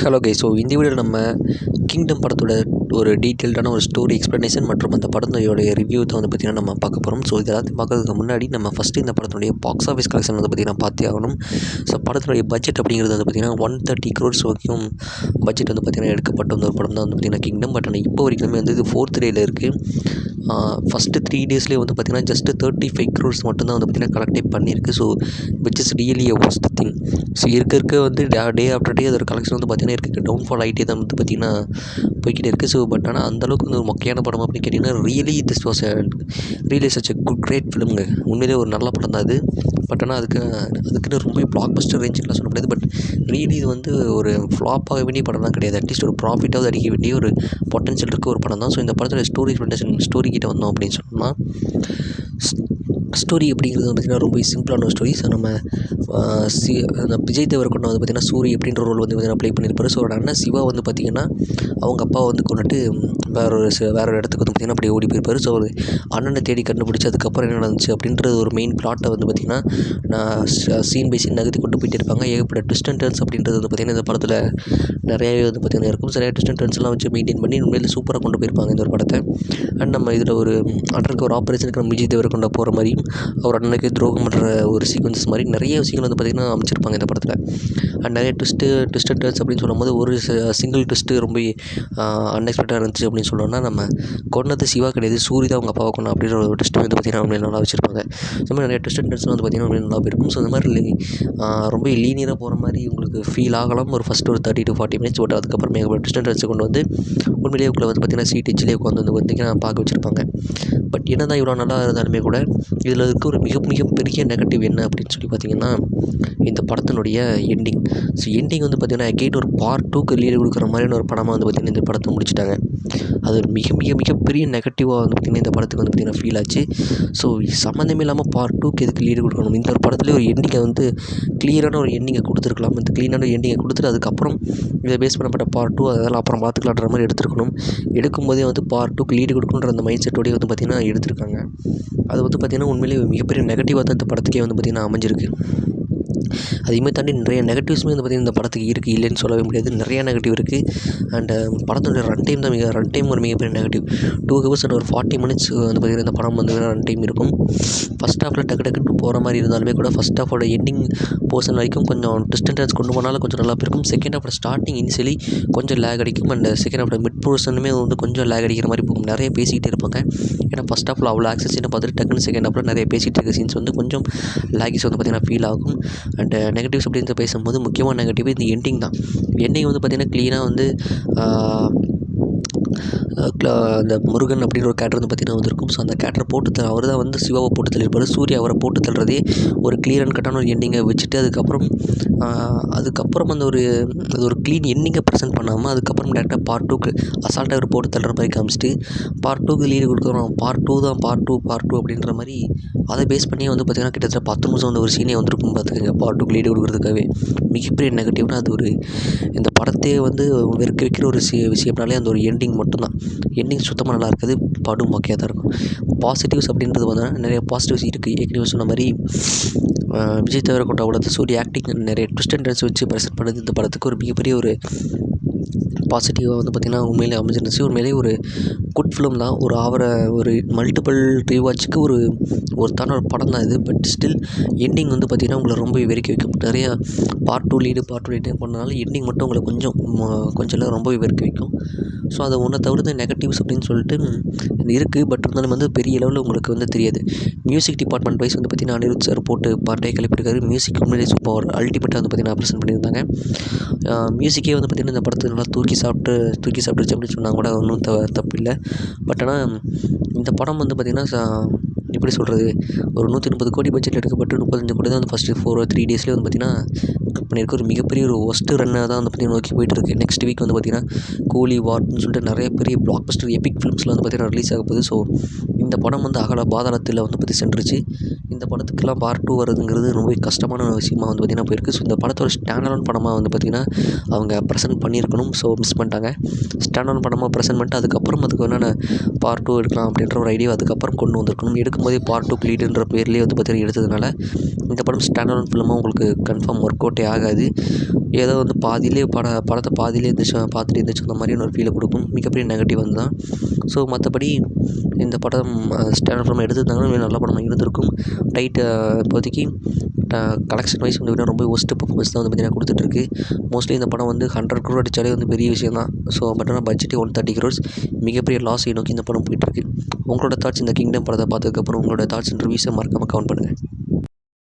Hello guys. So இந்த வீடியோவில் நம்ம கிங்டம் படத்தோட ஒரு டீட்டெயில்டான ஒரு ஸ்டோரி எக்ஸ்ப்ளனேஷன் மற்றும் அந்த படத்தோடைய ரிவ்யூ தான் வந்து பார்த்திங்கன்னா நம்ம பார்க்க போகிறோம். ஸோ இது எல்லாத்தையும் பார்க்கறதுக்கு முன்னாடி நம்ம ஃபஸ்ட்டு இந்த படத்தினுடைய பாக்ஸ் ஆஃபீஸ் கலெக்ஷன் வந்து பார்த்திங்கன்னா பார்த்தே ஆகணும். ஸோ படத்தினுடைய பட்ஜெட் அப்படிங்கிறது வந்து பார்த்திங்கன்னா 130 crores வரைக்கும் பட்ஜெட் வந்து பார்த்திங்கன்னா எடுக்கப்பட்ட ஒரு படம் தான் வந்து பார்த்திங்கன்னா கிங்டம். பட் ஆனால் இப்போ வரைக்குமே வந்து இது 4th டேயில் இருக்குது. ஃபஸ்ட்டு 3 daysலேயே வந்து பார்த்திங்கன்னா ஜஸ்ட்டு 35 crores மட்டும்தான் வந்து பார்த்திங்கன்னா கலெக்டே பண்ணியிருக்கு. So which is really a worst thing. So இருக்க வந்து டே ஆஃப்டர் டே அதோட கலெக்ஷன் வந்து பார்த்திங்கன்னா இருக்குது டவுன்ஃபால் ஆகிட்டே தான் வந்து பார்த்திங்கன்னா போய்கிட்டே இருக்குது. ஸோ பட் ஆனால் அந்தளவுக்கு வந்து ஒரு மொக்கையான படம் அப்படின்னு கேட்டிங்கன்னா ரியலி சச் எ கிரேட் ஃபிலிம்ங்க. உண்மையிலே ஒரு நல்ல படம் தான் அது. பட் ஆனால் அதுக்குன்னு ரொம்ப பிளாக் பஸ்டர் ரேஞ்சுலாம் சொல்ல முடியாது. பட் ரியலி இது வந்து ஒரு ஃப்ளாப் ஆக வேண்டிய படம்லாம் கிடையாது. அட்லீஸ்ட் ஒரு ப்ராஃபிட்டாவது அடிக்க வேண்டிய ஒரு பொட்டன்ஷியல் இருக்க ஒரு படம் தான். ஸோ இந்த படத்தோட ஸ்டோரி கிட்ட வந்தோம் அப்படின்னு சொன்னால், ஸ்டோரி அப்படிங்கிறது வந்து பார்த்திங்கன்னா ரொம்ப சிம்பிளான ஒரு ஸ்டோரி. ஸோ நம்ம அந்த விஜய் தேவரக்கொண்டா வந்து பார்த்திங்கன்னா சூரி அப்படின்ற ரோல் வந்து பார்த்திங்கன்னா ப்ளே பண்ணியிருப்பார். ஸோ அவரோட அண்ணன் சிவா வந்து பார்த்திங்கன்னா அவங்க அப்பாவை வந்து கொண்டுட்டு வேற ஒரு இடத்துக்கு வந்து பார்த்திங்கன்னா அப்படியே ஓடி போயிருப்பார். ஸோ ஒரு அண்ணனை தேடி கண்டுபிடிச்சி அதுக்கப்புறம் என்ன நடந்துச்சு அப்படின்றது ஒரு மெயின் பிளாட்டை வந்து பார்த்திங்கன்னா சீன் பை சீன் நகர்த்தி கொண்டு போயிட்டே இருப்பாங்க. ஏகப்பட்ட ட்விஸ்ட் அண்ட் டர்ன்ஸ் அப்படின்றது வந்து பார்த்திங்கன்னா இந்த படத்தில் நிறையாவே வந்து பார்த்திங்கன்னா இருக்கும். நிறைய ட்விஸ்ட் அண்ட் டர்ன்ஸ்லாம் வச்சு மெயின்டைன் பண்ணி உண்மையிலே சூப்பராக கொண்டு போயிருப்பாங்க இந்த ஒரு படத்தை. அண்ட் நம்ம இதில் ஒரு அண்ணனுக்கு ஒரு ஆப்ரேஷனுக்கு நம்ம விஜய் தேவரக்கொண்டா போகிற மாதிரியும் அவர் அண்ணனுக்கு துரோகம் பண்ணுற ஒரு சீக்வன்ஸ் மாதிரி நிறைய விஷயங்கள் வந்து பார்த்திங்கன்னா அமைச்சிருப்பாங்க இந்த படத்தில். அண்ட் நிறைய ட்விஸ்ட் அண்ட் டர்ன்ஸ் அப்படின்னு சொல்லும்போது ஒரு சிங்கிள் ட்விஸ்ட்டு ரொம்ப அன்எக்ஸ்பெக்டாக இருந்துச்சு அப்படின்னு சொல்லணும்னா, நம்ம கொண்டது சிவா கிடையாது, சூரி தான் அவங்க அப்பாவை கொண்டா அப்படின்ற ஒரு ட்விஸ்ட் வந்து பார்த்திங்கன்னா ரொம்ப நல்லா வச்சுருப்பாங்க. ஸோ மாதிரி நிறைய ட்விஸ்ட் அண்ட் டர்ன்ஸ் வந்து பார்த்திங்கன்னா ரொம்ப நல்லா போயிருக்கும். ஸோ இந்த மாதிரி ரொம்ப லீனியராக போகிற மாதிரி உங்களுக்கு ஃபீல் ஆகலாம் ஒரு ஃபஸ்ட்டு ஒரு 30 to 40 minutes. பட் அதுக்கப்புறம் ட்விஸ்ட் அண்ட் டர்ன்ஸை கொண்டு வந்து உண்மையிலேயே உங்களை வந்து பார்த்திங்கன்னா சீட் எச்சிலே உட்காந்து வந்து பார்த்திங்கன்னா பார்க்க வச்சுருப்பாங்க. பட் என்ன தான் இவ்வளோ நல்லா இருந்தாலுமே கூட இதில் இருக்க ஒரு மிக பெரிய நெகட்டிவ் என்ன அப்படின்னு சொல்லி பார்த்திங்கன்னா, இந்த படத்தினுடைய எண்டிங். ஸோ எண்டிங் வந்து பார்த்திங்கன்னா அகெயின் ஒரு பார்ட் 2க்கு லீடு கொடுக்குற மாதிரியான ஒரு படமாக வந்து பார்த்திங்கன்னா இந்த படத்தை முடிச்சிட்டாங்க. அது ஒரு மிகப்பெரிய நெகட்டிவாக வந்து பார்த்திங்கன்னா இந்த படத்துக்கு வந்து பார்த்திங்கன்னா ஃபீல் ஆச்சு. ஸோ சம்மந்தமே இல்லாமல் பார்ட் 2க்கு எதுக்கு லீடு கொடுக்கணும்? இந்த ஒரு படத்துலேயே ஒரு எண்டிங்கை வந்து கிளியரான ஒரு எண்டிங்கை கொடுத்துருக்கலாம். இந்த க்ளீனான எண்டிங்கை கொடுத்துட்டு அதுக்கப்புறம் இதை பேஸ் பண்ணப்பட்ட பார்ட் 2 அதெல்லாம் அப்புறம் பார்த்துக்கலான்ற மாதிரி எடுத்துருக்கணும். எடுக்கும்போதே வந்து பார்ட் 2க்கு லீடு கொடுக்கணுன்ற அந்த மைண்ட் செட்டோடய வந்து பார்த்திங்கன்னா எடுத்திருக்காங்க. அது வந்து பார்த்திங்கன்னா உண்மையிலேயே மிகப்பெரிய நெகட்டிவாக தான் இந்த படத்துக்கே வந்து பார்த்திங்கன்னா அமைஞ்சிருக்கு. அதையுமே தாண்டி நிறைய நெகட்டிவ்ஸுமே வந்து பார்த்திங்கன்னா இந்த படத்துக்கு இருக்குது, இல்லைன்னு சொல்லவே முடியாது. நிறையா நெகட்டிவ் இருக்குது. அண்ட் படத்தோட ரன் டைம் ஒரு மிகப்பெரிய நெகட்டிவ். 2 hours and ஒரு 40 minutes வந்து பார்த்திங்கன்னா இந்த படம் வந்து ரன் டைம் இருக்கும். ஃபஸ்ட் ஹாஃபில் டக்குன்னு போகிற மாதிரி இருந்தாலுமே கூட ஃபஸ்ட் ஹாஃபோட எண்டிங் போர்ஷன் வரைக்கும் கொஞ்சம் ட்விஸ்ட் அண்ட் டர்ன்ஸ் கொண்டு போனாலும் கொஞ்சம் நல்லா இருக்கும். செகண்ட் ஹாஃபோட ஸ்டார்டிங் இனிஷியலி கொஞ்சம் லேக் அடிக்கும். அண்ட் செகண்ட் ஹாஃபோட மிட் போர்ஷனுமே வந்து கொஞ்சம் லேக் அடிக்கிற மாதிரி போகும். நிறைய பேசிக்கிட்டே இருப்பாங்க. ஏன்னா ஃபஸ்ட் ஹாஃபில் அவ்வளோ ஆக்சஸின்னு பார்த்துட்டு டக்குன்னு செகண்ட் ஹாஃபில் நிறைய பேசிகிட்டு இருக்க சீன்ஸ் வந்து கொஞ்சம் லேகிஸ் வந்து பார்த்திங்கன்னா ஃபீல் ஆகும். அண்ட் நெகட்டிவ்ஸ் அப்படின்னு பேசும்போது முக்கியமான நெகட்டிவ் இந்த எண்டிங் தான். எண்டிங் வந்து பார்த்திங்கன்னா க்ளீனாக வந்து அந்த முருகன் அப்படின்ற ஒரு கேரக்டர் வந்து பார்த்திங்கன்னா வந்திருக்கும். ஸோ அந்த கேரக்டர் அவர் தான் வந்து சிவாவை போட்டு தள்ளியிருப்பார். சூர்யா அவரை போட்டு தள்ளுறதே ஒரு கிளியர் அண்ட் கட்டான ஒரு எண்டிங்கை வச்சுட்டு அதுக்கப்புறம் அந்த ஒரு க்ளீன் எண்டிங்கை ப்ரெசென்ட் பண்ணாமல் அதுக்கப்புறம் டேரெக்டாக பார்ட் 2க்கு அசால்ட்டாக அவர் போட்டு தள்ளுற மாதிரி காமிச்சிட்டு பார்ட் 2க்கு லீடு கொடுக்குறோம். பார்ட் 2 அப்படின்ற மாதிரி அதை பேஸ் பண்ணி வந்து பார்த்திங்கன்னா கிட்டத்தட்ட 10 நிமிஷம் வந்து ஒரு சீனே வந்திருக்கும் பார்த்துக்கங்க பார்ட் 2க்கு லீடு கொடுக்குறதுக்காகவே. மிகப்பெரிய நெகட்டிவ்னா அது ஒரு இந்த படத்தையே வந்து வெறுக்க வைக்கிற ஒரு விஷயம்னாலே அந்த ஒரு எண்டிங் மட்டும்தான். எண்டிங் சுத்தமாக நல்லா இருக்காது, படம் மொக்கையாக தான் இருக்கும். பாசிட்டிவ்ஸ் அப்படின்றது வந்து நிறைய பாசிட்டிவ்ஸ் இருக்குது. ஏற்கனவே சொன்ன மாதிரி விஜய் தேவரக்கொண்டாவோட சூரிய ஆக்டிங் நிறைய ட்விஸ்ட் அண்ட் டர்ன்ஸ் வச்சு ப்ரெசென்ட் பண்ணது இந்த படத்துக்கு ஒரு மிகப்பெரிய ஒரு பாசிட்டிவாக வந்து பார்த்திங்கன்னா உண்மையிலே அமைஞ்சிருந்துச்சு. உண்மையிலேயே ஒரு குட் ஃபிலிம் தான். ஒரு மல்டிபிள் ரீவாட்சுக்கு ஒருத்தான ஒரு படம் தான் இது. பட் ஸ்டில் எண்டிங் வந்து பார்த்திங்கன்னா உங்களை ரொம்ப வெறுக்க வைக்கும். நிறையா பார்ட் 2 லீடு பண்ணனால எண்டிங் மட்டும் உங்களை கொஞ்சம் ரொம்ப வெறுக்க வைக்கும். ஸோ அதை ஒன்றை தவிர்த்து நெகட்டிவ்ஸ் அப்படின்னு சொல்லிட்டு இருக்குது. பட் இருந்தாலும் வந்து பெரிய லெவலில் உங்களுக்கு வந்து தெரியாது. மியூசிக் டிபார்ட்மெண்ட் வைஸ் வந்து பார்த்திங்கன்னா அனிருத் சார் போட்டு பாட்டே கிளப்பியிருக்காரு. மியூசிக் உண்மையிலே சூப்பர் அல்டிமேட்டாக வந்து பார்த்திங்கன்னா ப்ரெசென்ட் பண்ணியிருந்தாங்க. மியூசிக்கே வந்து பார்த்திங்கன்னா இந்த படத்தை நல்லா தூக்கி சாப்பிட்டுருச்சு அப்படின்னு சொன்னாங்க கூட ஒன்றும் தப்பு இல்லை. பட் ஆனால் இந்த படம் வந்து பார்த்திங்கன்னா எப்படி சொல்கிறது, ஒரு 130 கோடி பட்ஜெட் எடுக்கப்பட்டு 35 கோடி தான் வந்து ஃபஸ்ட்டு 3 daysலேயே வந்து பார்த்திங்கன்னா பண்ணியிருக்க ஒரு மிகப்பெரிய ஒரு ஒஸ்ட்டு ரன்னை தான் வந்து பார்த்திங்கன்னா நோக்கி போயிட்டுருக்கு. நெக்ஸ்ட் வீக் வந்து பார்த்திங்கன்னா கூலி வார்னு சொல்லிட்டு நிறைய பெரிய பிளாக் பஸ்டர் எபிக் ஃபிலிம்ஸ்லாம் வந்து பார்த்திங்கன்னா ரிலீஸ் ஆக போகுது. ஸோ இந்த படம் வந்து பாதாளத்தில் வந்து பற்றி சென்றுச்சு. இந்த படத்துக்கெல்லாம் பார்ட் 2 வருதுங்கிறது ரொம்ப கஷ்டமான விஷயமாக வந்து பார்த்திங்கன்னா போயிருக்கு. ஸோ இந்த படத்தோட ஸ்டாண்டர்ட் படமாக வந்து பார்த்திங்கன்னா அவங்க ப்ரெசென்ட் பண்ணியிருக்கணும். ஸோ மிஸ் பண்ணிட்டாங்க. ஸ்டாண்டர்ட் படமாக ப்ரெசென்ட் பண்ணிட்டு அதுக்கப்புறம் அதுக்கு என்னென்ன பார்ட் 2 எடுக்கலாம் அப்படின்ற ஒரு ஐடியா அதுக்கப்புறம் கொண்டு வந்திருக்கணும். எடுக்கும்போதே பார்ட் 2 லீடுன்ற பேர்லேயே வந்து பார்த்திங்கன்னா எடுத்ததுனால இந்த படம் ஸ்டாண்டர்ட் ஃபிலிமாக உங்களுக்கு கன்ஃபார்ம் ஒர்க் அவுட்டே ஆகாது. ஏதோ வந்து பாதியிலே படத்தை பாதியிலே பார்த்துட்டு இருந்துச்சு அந்த மாதிரியான ஒரு ஃபீலை கொடுக்கும். மிகப்பெரிய நெகட்டிவ் வந்து தான். ஸோ மற்றபடி இந்த படம் ஸ்டாண்டர்ட் ஃபிலிம் எடுத்திருந்தாங்கன்னா இன்னும் நல்ல படமாக இருந்திருக்கும். இப்போதைக்கு கலெக்ஷன் வைஸ் வந்து பார்த்திங்கன்னா ரொம்ப ஒஸ்ட்டு பர்ஃபார்மன்ஸ் தான் வந்து பார்த்திங்கன்னா கொடுத்துட்ருக்கு. மோஸ்ட்லி இந்த படம் வந்து 100 crore அடித்தாலே வந்து பெரிய விஷயம் தான். ஸோ பட் ஆனால் பட்ஜெட்டே 130 crores, மிகப்பெரிய லாஸை நோக்கி இந்த படம் போயிட்டுருக்கு. உங்களோட தாட்ஸ் இந்த கிங்டம் படத்தை பார்த்ததுக்கப்புறம் உங்களோட தாட்ஸ் அண்ட் ரிவ்யூஸை மறக்காமல் கமெண்ட் பண்ணுங்கள்.